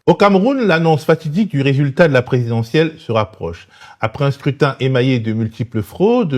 Au Cameroun, l'annonce fatidique du résultat de la présidentielle se rapproche. Après un scrutin émaillé de multiples fraudes,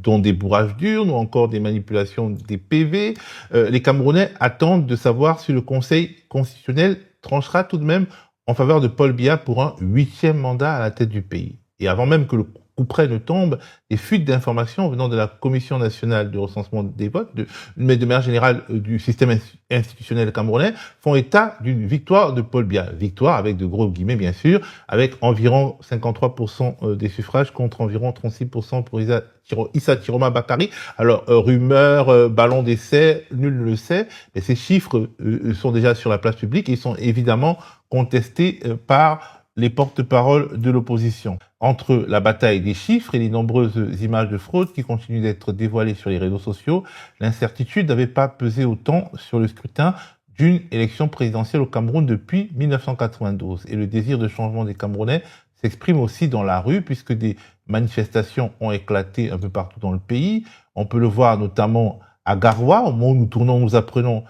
dont des bourrages d'urnes ou encore des manipulations des PV, les Camerounais attendent de savoir si le Conseil constitutionnel tranchera tout de même en faveur de Paul Biya pour un 8e mandat à la tête du pays. Et avant même que le couperet ne tombe, les fuites d'informations venant de la Commission nationale de recensement des votes, mais de manière générale du système institutionnel camerounais, font état d'une victoire de Paul Biya. Victoire avec de gros guillemets, bien sûr, avec environ 53% des suffrages contre environ 36% pour Issa Chiroma Bakary. Alors, rumeur, ballon d'essai, nul ne le sait, mais ces chiffres sont déjà sur la place publique et ils sont évidemment contestés par les porte-paroles de l'opposition. Entre la bataille des chiffres et les nombreuses images de fraude qui continuent d'être dévoilées sur les réseaux sociaux, l'incertitude n'avait pas pesé autant sur le scrutin d'une élection présidentielle au Cameroun depuis 1992. Et le désir de changement des Camerounais s'exprime aussi dans la rue, puisque des manifestations ont éclaté un peu partout dans le pays. On peut le voir notamment à Garoua, au moment où nous tournons, nous apprenons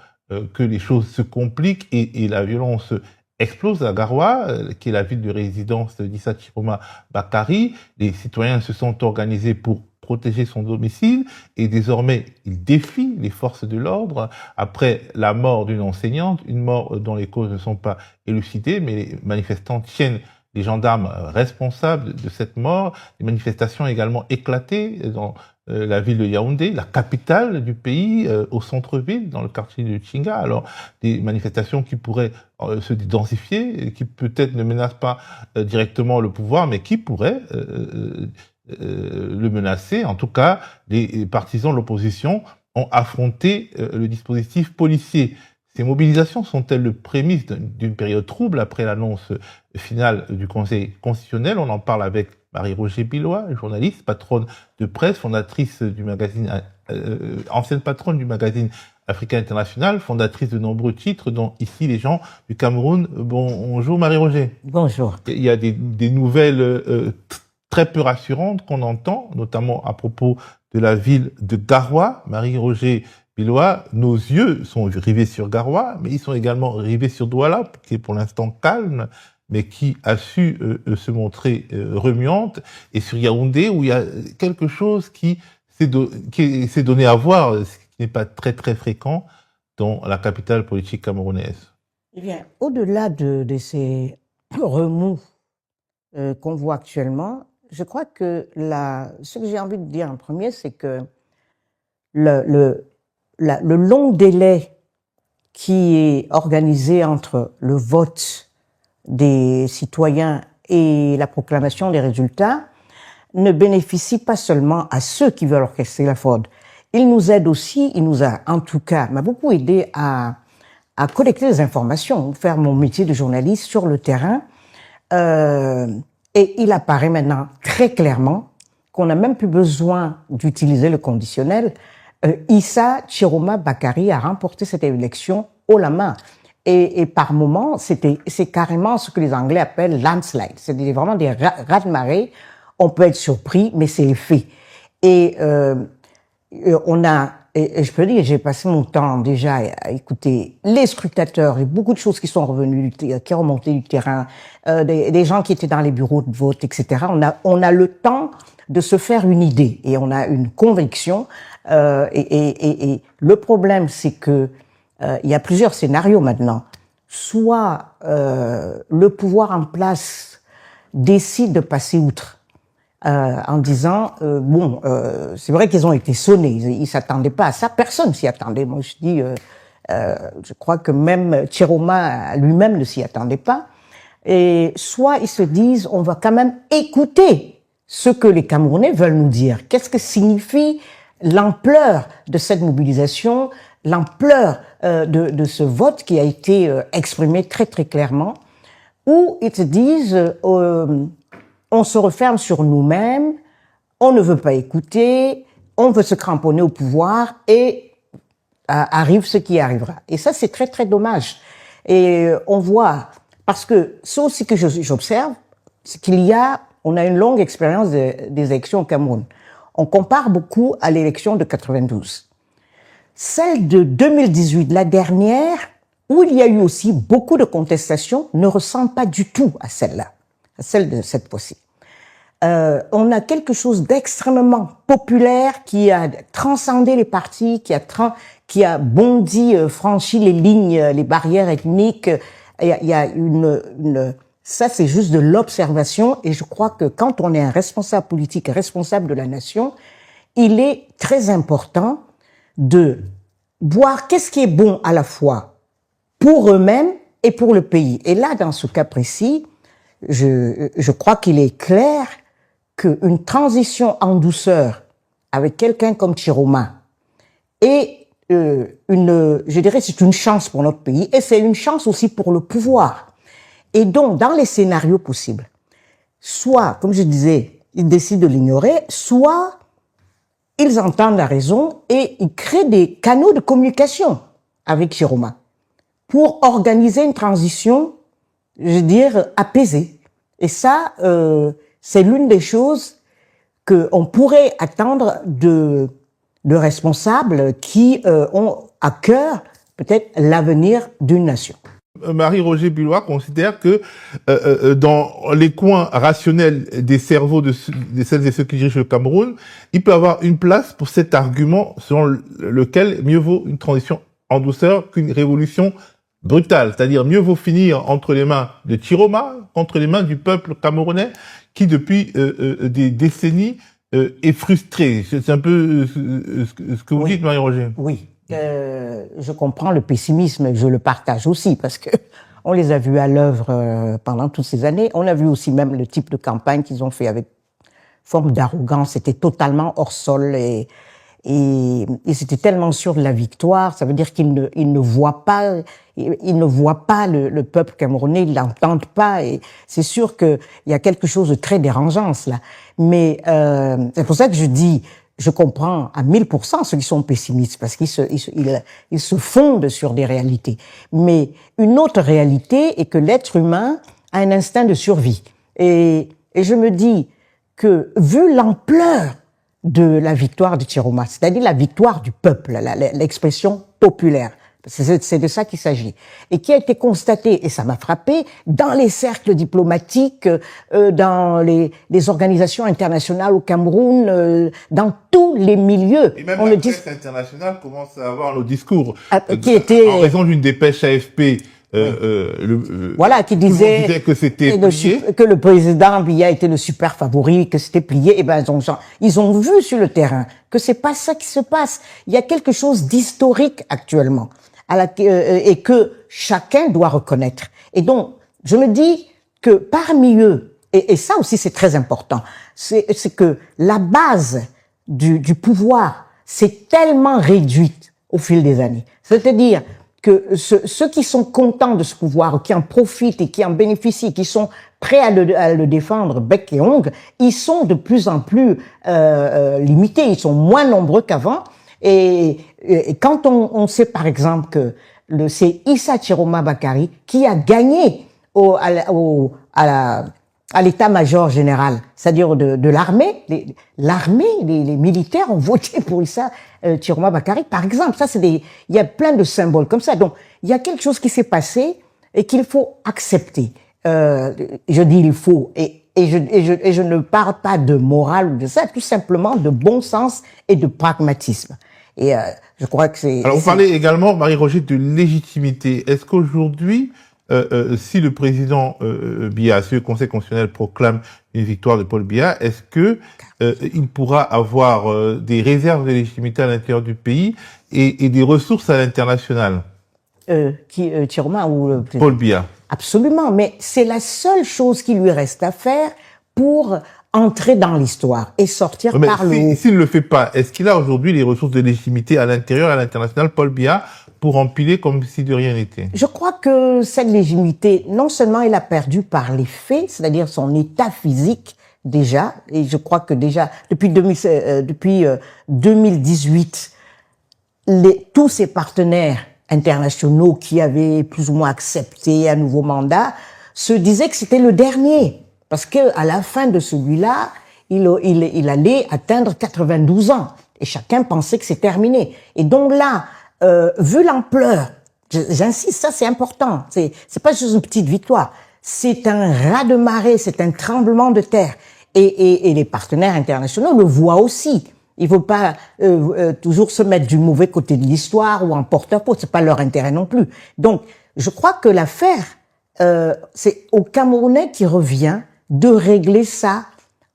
que les choses se compliquent et la violence explose à Garoua, qui est la ville de résidence d'Issa Chiroma Bakary. Les citoyens se sont organisés pour protéger son domicile et désormais ils défient les forces de l'ordre après la mort d'une enseignante, une mort dont les causes ne sont pas élucidées, mais les manifestants tiennent les gendarmes responsables de cette mort. Les manifestations ont également éclaté dans la ville de Yaoundé, la capitale du pays, au centre-ville, dans le quartier de Tchinga. Alors, des manifestations qui pourraient se densifier, qui peut-être ne menacent pas directement le pouvoir, mais qui pourraient le menacer. En tout cas, les partisans de l'opposition ont affronté le dispositif policier. Ces mobilisations sont-elles le prémisse d'une période trouble après l'annonce finale du Conseil constitutionnel? On en parle avec Marie-Roger Bilois, journaliste, patronne de presse, fondatrice du magazine, ancienne patronne du magazine Africa International, fondatrice de nombreux titres, dont ici les gens du Cameroun. Bonjour Marie-Roger. Bonjour. Il y a des nouvelles très peu rassurantes qu'on entend, notamment à propos de la ville de Garoua. Marie-Roger Bilois, nos yeux sont rivés sur Garoua, mais ils sont également rivés sur Douala, qui est pour l'instant calme, mais qui a su se montrer remuante, et sur Yaoundé, où il y a quelque chose qui s'est donné à voir, ce qui n'est pas très très fréquent dans la capitale politique camerounaise. Eh bien, au-delà de ces remous qu'on voit actuellement, je crois que ce que j'ai envie de dire en premier, c'est que le long délai qui est organisé entre le vote des citoyens et la proclamation des résultats ne bénéficie pas seulement à ceux qui veulent orchestrer la fraude. Il nous aide aussi, il nous a en tout cas, m'a beaucoup aidé à collecter des informations, faire mon métier de journaliste sur le terrain. Et il apparaît maintenant très clairement qu'on n'a même plus besoin d'utiliser le conditionnel. Issa Chiroma Bakary a remporté cette élection haut la main. Et par moments, c'est carrément ce que les Anglais appellent landslide. C'est vraiment des raz-de-marée. On peut être surpris, mais c'est le fait. Et je peux dire, j'ai passé mon temps déjà à écouter les scrutateurs et beaucoup de choses qui sont revenues, qui remontaient du terrain, des gens qui étaient dans les bureaux de vote, etc. On a le temps de se faire une idée et on a une conviction. Et le problème, c'est que il y a plusieurs scénarios maintenant. Soit le pouvoir en place décide de passer outre en disant c'est vrai qu'ils ont été sonnés, ils s'attendaient pas à ça, personne s'y attendait. Moi je dis, je crois que même Chiroma lui-même ne s'y attendait pas. Et soit ils se disent, on va quand même écouter ce que les Camerounais veulent nous dire. Qu'est-ce que signifie l'ampleur de cette mobilisation, l'ampleur de ce vote qui a été exprimé très très clairement, où ils se disent on se referme sur nous-mêmes, on ne veut pas écouter, on veut se cramponner au pouvoir et arrive ce qui arrivera. Et ça c'est très très dommage. Et on voit, parce que ce aussi que j'observe, c'est on a une longue expérience des élections au Cameroun. On compare beaucoup à l'élection de 92. Celle de 2018, la dernière, où il y a eu aussi beaucoup de contestations, ne ressemble pas du tout à celle-là, à celle de cette fois-ci. On a quelque chose d'extrêmement populaire qui a transcendé les partis, qui a bondi, franchi les lignes, les barrières ethniques. Il y a ça c'est juste de l'observation, et je crois que quand on est un responsable politique, responsable de la nation, il est très important de voir qu'est-ce qui est bon à la fois pour eux-mêmes et pour le pays. Et là, dans ce cas précis, je crois qu'il est clair qu'une transition en douceur avec quelqu'un comme Chiroma est je dirais, c'est une chance pour notre pays, et c'est une chance aussi pour le pouvoir. Et donc, dans les scénarios possibles, soit, comme je disais, ils décident de l'ignorer, soit ils entendent la raison et ils créent des canaux de communication avec Chiroma pour organiser une transition, je veux dire, apaisée. Et ça, c'est l'une des choses qu'on pourrait attendre de responsables qui ont à cœur peut-être l'avenir d'une nation. Marie-Roger Bullois considère que dans les coins rationnels des cerveaux de celles et ceux qui dirigent le Cameroun, il peut y avoir une place pour cet argument selon lequel mieux vaut une transition en douceur qu'une révolution brutale. C'est-à-dire mieux vaut finir entre les mains de Chiroma, entre les mains du peuple camerounais qui depuis des décennies est frustré. C'est un peu ce que vous dites, Marie-Roger. Oui. Je comprends le pessimisme et je le partage aussi parce que on les a vus à l'œuvre pendant toutes ces années. On a vu aussi même le type de campagne qu'ils ont fait avec forme d'arrogance. C'était totalement hors sol et ils étaient tellement sûrs de la victoire. Ça veut dire qu'ils ne voient pas, le peuple camerounais, ils l'entendent pas. Et c'est sûr qu'il y a quelque chose de très dérangeant là. Mais c'est pour ça que je dis. Je comprends à 1000% ceux qui sont pessimistes parce qu'ils se fondent sur des réalités. Mais une autre réalité est que l'être humain a un instinct de survie. Et je me dis que vu l'ampleur de la victoire de Chiroma, c'est-à-dire la victoire du peuple, l'expression populaire, c'est de ça qu'il s'agit. Et qui a été constaté, et ça m'a frappé, dans les cercles diplomatiques, dans les organisations internationales au Cameroun, dans tous les milieux. Et même la presse internationale commence à avoir nos discours. Qui était... En raison d'une dépêche AFP, voilà, qui disait que c'était plié. Que le président Biya était le super favori, que c'était plié. Et ben, ils ont vu sur le terrain que c'est pas ça qui se passe. Il y a quelque chose d'historique actuellement. Et que chacun doit reconnaître. Et donc, je me dis que parmi eux, et ça aussi c'est très important, c'est que la base du pouvoir s'est tellement réduite au fil des années. C'est-à-dire que ceux qui sont contents de ce pouvoir, qui en profitent et qui en bénéficient, qui sont prêts à le défendre bec et ongle, ils sont de plus en plus limités, ils sont moins nombreux qu'avant. Et quand on sait par exemple que c'est Issa Chiroma Bakary qui a gagné à l'état-major général, c'est-à-dire de l'armée, les militaires ont voté pour Issa Chiroma Bakary, par exemple. Ça, il y a plein de symboles comme ça. Donc, il y a quelque chose qui s'est passé et qu'il faut accepter. Je dis il faut, et je ne parle pas de morale ou de ça, tout simplement de bon sens et de pragmatisme. Et je crois que c'est... Alors, vous parlez également, Marie-Roger, de légitimité. Est-ce qu'aujourd'hui, si le président Biya, si le Conseil constitutionnel proclame une victoire de Paul Biya, est-ce que il pourra avoir des réserves de légitimité à l'intérieur du pays et des ressources à l'international? Chiroma ou Paul Biya. Absolument, mais c'est la seule chose qui lui reste à faire pour entrer dans l'histoire et sortir par le haut. S'il ne le fait pas, est-ce qu'il a aujourd'hui les ressources de légitimité à l'intérieur et à l'international, Paul Biya, pour empiler comme si de rien n'était? Je crois que cette légitimité, non seulement il a perdu par les faits, c'est-à-dire son état physique déjà, et je crois que déjà depuis 2018, tous ses partenaires internationaux qui avaient plus ou moins accepté un nouveau mandat se disaient que c'était le dernier. Parce que à la fin de celui-là, il allait atteindre 92 ans. Et chacun pensait que c'est terminé. Et donc là, vu l'ampleur, J'insiste, ça c'est important. C'est pas juste une petite victoire. C'est un raz-de-marée, c'est un tremblement de terre. Et les partenaires internationaux le voient aussi. Il faut pas toujours se mettre du mauvais côté de l'histoire ou en porte-à-faux. C'est pas leur intérêt non plus. Donc, je crois que l'affaire, c'est aux Camerounais qui revient de régler ça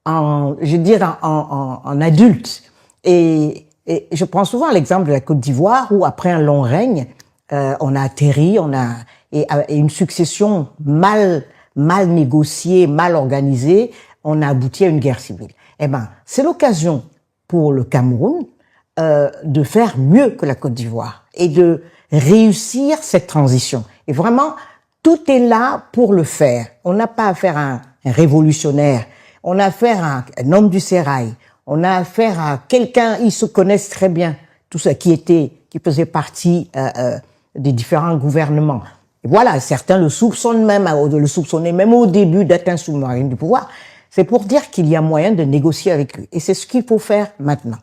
en adulte. Et je prends souvent l'exemple de la Côte d'Ivoire où après un long règne, on a atterri, et une succession mal négociée, mal organisée, on a abouti à une guerre civile. Eh ben, c'est l'occasion pour le Cameroun de faire mieux que la Côte d'Ivoire et de réussir cette transition. Et vraiment, tout est là pour le faire. On n'a pas affaire à un révolutionnaire, on a affaire à un homme du sérail, on a affaire à quelqu'un, ils se connaissent très bien, tout ça qui faisait partie des différents gouvernements. Et voilà, certains le soupçonnaient même au début d'être un sous-marin du pouvoir. C'est pour dire qu'il y a moyen de négocier avec lui. Et c'est ce qu'il faut faire maintenant.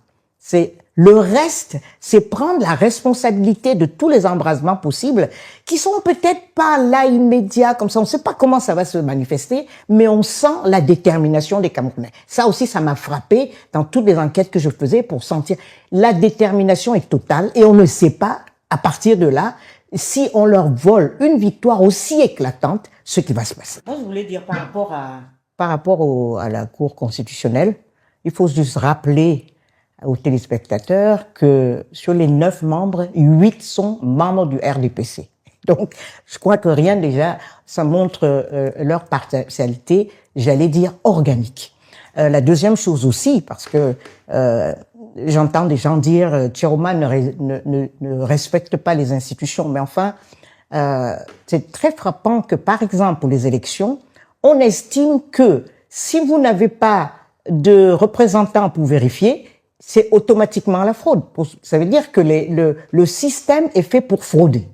Le reste, c'est prendre la responsabilité de tous les embrasements possibles qui sont peut-être pas là immédiats, comme ça. On ne sait pas comment ça va se manifester, mais on sent la détermination des Camerounais. Ça aussi, ça m'a frappé dans toutes les enquêtes que je faisais pour sentir la détermination est totale et on ne sait pas, à partir de là, si on leur vole une victoire aussi éclatante, ce qui va se passer. Moi, je voulais dire par rapport à la Cour constitutionnelle, il faut juste rappeler aux téléspectateurs que sur les 9 membres, 8 sont membres du RDPC. Donc, je crois que rien déjà, ça montre leur partialité, j'allais dire organique. La deuxième chose aussi, parce que j'entends des gens dire Chiroma ne respecte pas les institutions, mais enfin, c'est très frappant que, par exemple, pour les élections, on estime que si vous n'avez pas de représentants pour vérifier, c'est automatiquement la fraude. Ça veut dire que le système est fait pour frauder.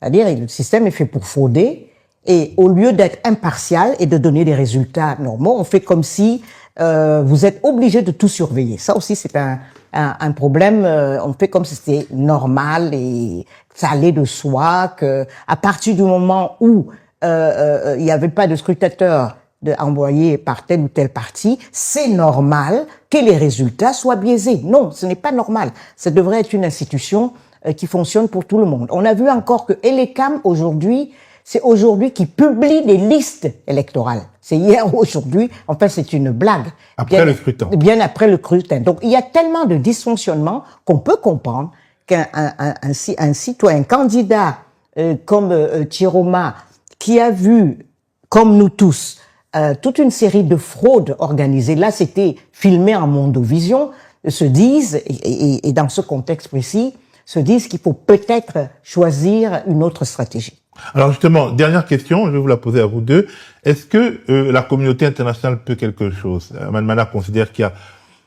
C'est-à-dire le système est fait pour frauder et au lieu d'être impartial et de donner des résultats normaux, on fait comme si vous êtes obligé de tout surveiller. Ça aussi, c'est un problème. On fait comme si c'était normal et ça allait de soi, que à partir du moment où il n'y avait pas de scrutateur envoyé par tel ou tel parti, c'est normal que les résultats soient biaisés. Non, ce n'est pas normal. Ça devrait être une institution qui fonctionne pour tout le monde. On a vu encore que Elecam aujourd'hui, c'est aujourd'hui qui publie les listes électorales. C'est hier ou aujourd'hui. Enfin, c'est une blague. Après le scrutin. Bien après le scrutin. Donc, il y a tellement de dysfonctionnements qu'on peut comprendre qu'un citoyen, un candidat comme Chiroma, qui a vu, comme nous tous, toute une série de fraudes organisées, là c'était filmé en Mondovision, se disent, et dans ce contexte précis, se disent qu'il faut peut-être choisir une autre stratégie. Alors justement, dernière question, je vais vous la poser à vous deux. Est-ce que la communauté internationale peut quelque chose? Manmana considère qu'il y a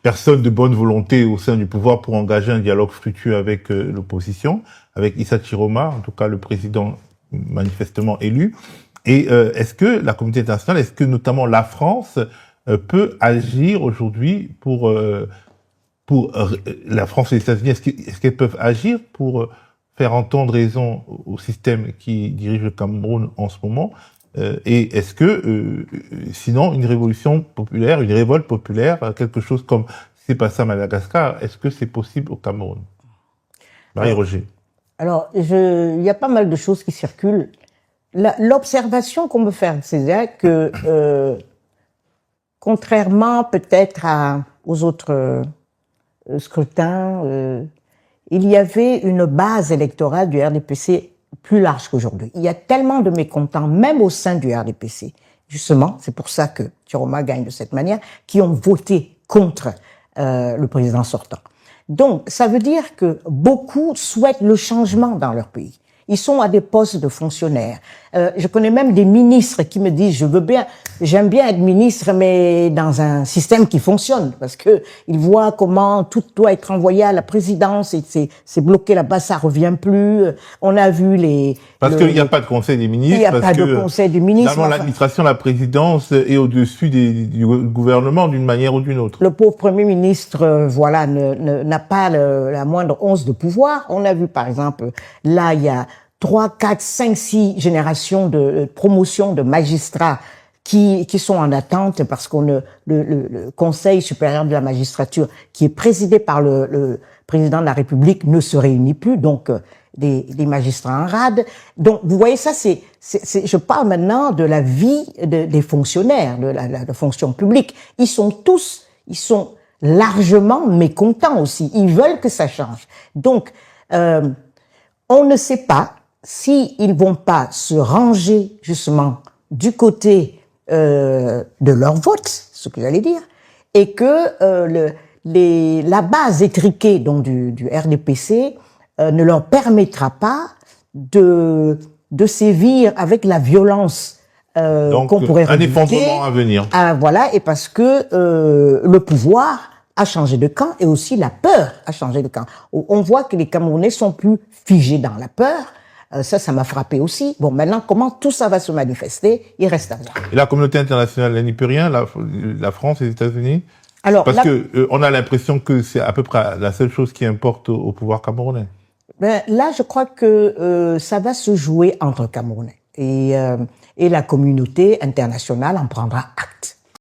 personne de bonne volonté au sein du pouvoir pour engager un dialogue fructueux avec l'opposition, avec Issa Chiroma, en tout cas le président manifestement élu. Et est-ce que la communauté internationale, est-ce que notamment la France peut agir aujourd'hui pour la France et les États-Unis, est-ce qu'elles peuvent agir pour faire entendre raison au système qui dirige le Cameroun en ce moment? Et est-ce que sinon une révolution populaire, une révolte populaire, quelque chose comme ce qui s'est passé à Madagascar, est-ce que c'est possible au Cameroun? Marie-Roger. Alors, il y a pas mal de choses qui circulent. L'observation qu'on peut faire, c'est que contrairement peut-être aux autres scrutins, il y avait une base électorale du RDPC plus large qu'aujourd'hui. Il y a tellement de mécontents, même au sein du RDPC. Justement, c'est pour ça que Chiroma gagne de cette manière, qui ont voté contre le président sortant. Donc, ça veut dire que beaucoup souhaitent le changement dans leur pays. Ils sont à des postes de fonctionnaires. Je connais même des ministres qui me disent j'aime bien être ministre, mais dans un système qui fonctionne, parce que ils voient comment tout doit être envoyé à la présidence et c'est bloqué là-bas, ça revient plus. On a vu parce qu'il n'y a pas de conseil des ministres. Il n'y a pas de conseil des ministres. Finalement, l'administration, la présidence est au-dessus du gouvernement d'une manière ou d'une autre. Le pauvre premier ministre, n'a pas la moindre once de pouvoir. On a vu, par exemple, là, il y a 3, 4, 5, 6 générations de promotion de magistrats qui sont en attente parce qu'on le Conseil supérieur de la magistrature, qui est présidé par le président de la République, ne se réunit plus, donc des magistrats en rade. Donc, vous voyez, ça, je parle maintenant de la vie des fonctionnaires, de la fonction publique. Ils sont largement mécontents aussi. Ils veulent que ça change. Donc, on ne sait pas s'ils vont pas se ranger, justement, du côté de leur vote, ce que j'allais dire, et que la base étriquée donc du RDPC ne leur permettra pas de sévir avec la violence qu'on pourrait un effondrement à venir. Voilà, et parce que le pouvoir a changé de camp et aussi la peur a changé de camp. On voit que les Camerounais sont plus figés dans la peur. Ça m'a frappé aussi. Bon, maintenant, comment tout ça va se manifester, il reste à voir. Et la communauté internationale, elle n'y peut rien, la France, les États-Unis? Alors, parce que on a l'impression que c'est à peu près la seule chose qui importe au pouvoir camerounais. Ben, là, je crois que ça va se jouer entre Camerounais et la communauté internationale en prendra acte.